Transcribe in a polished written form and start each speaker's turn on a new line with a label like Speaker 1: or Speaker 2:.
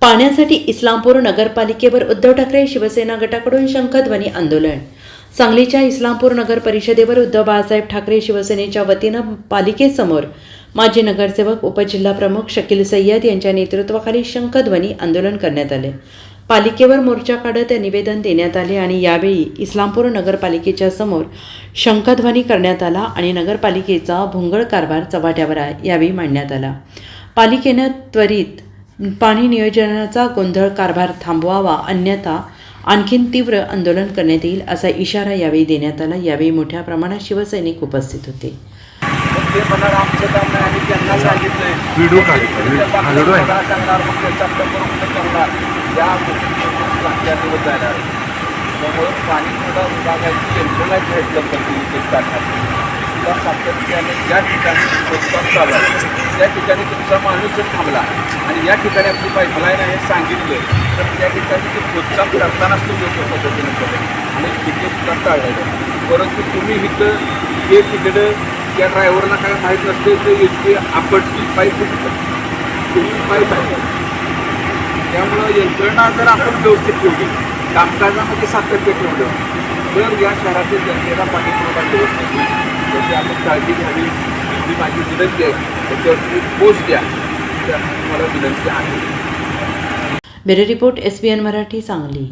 Speaker 1: पाण्यासाठी इस्लामपूर नगरपालिकेवर उद्धव ठाकरे शिवसेना गटाकडून शंखध्वनी आंदोलन। सांगलीच्या इस्लामपूर नगर परिषदेवर उद्धव बाळासाहेब ठाकरे शिवसेनेच्या वतीनं पालिकेसमोर माजी नगरसेवक उपजिल्हाप्रमुख शकील सय्यद यांच्या नेतृत्वाखाली शंखध्वनी आंदोलन करण्यात आले। पालिकेवर मोर्चा काढत निवेदन देण्यात आले आणि यावेळी इस्लामपूर नगरपालिकेच्या समोर शंखध्वनी करण्यात आला आणि नगरपालिकेचा भोंगळ कारभार चव्हाट्यावर यावेळी मांडण्यात आला। पालिकेनं त्वरित पाणी नियोजनाचा गोंधळ कारभार थांबवावा, अन्यथा आणखीन तीव्र आंदोलन करण्यात येईल असा इशारा यावेळी देण्यात आला। यावेळी मोठ्या प्रमाणात शिवसैनिक उपस्थित होते।
Speaker 2: ते मला आमचं काम नाही आणि त्यांना सांगितलंय
Speaker 3: व्हिडिओ करणार
Speaker 2: या गोष्टी जायला त्यामुळे पाणी थोडा विभागाची यंत्रणाची हेल्प करतील सुद्धा सातत्याने ज्या ठिकाणी प्रोत्साहन चालू आहे त्या ठिकाणी तुमचा माणूस जर थांबला आणि या ठिकाणी आपली पाईपलाईन आहे सांगितलं तर त्या ठिकाणी ते प्रोत्साहन करतानाच तो योग्य पद्धतीने करेल आणि तिथे सुद्धा टाळलं। परंतु तुम्ही इथं हे तिकडं त्या ड्रायव्हरला काय माहीत नसते तर इतकी आपटची पाईप तुम्ही पाईप आहे त्यामुळं यंत्रणा जर आपण व्यवस्थित ठेवली, कामकाजामध्ये सातत्य ठेवलं तर या शहरातील जनतेला पाणी पुरवठा व्यवस्थित होईल। त्याची आपण काळजी घ्यावी ही माझी विनंती आहे। त्याच्यावरती पोस्ट द्या मला विनंती आहे।
Speaker 1: Bureau report SBN Marathi Sangli.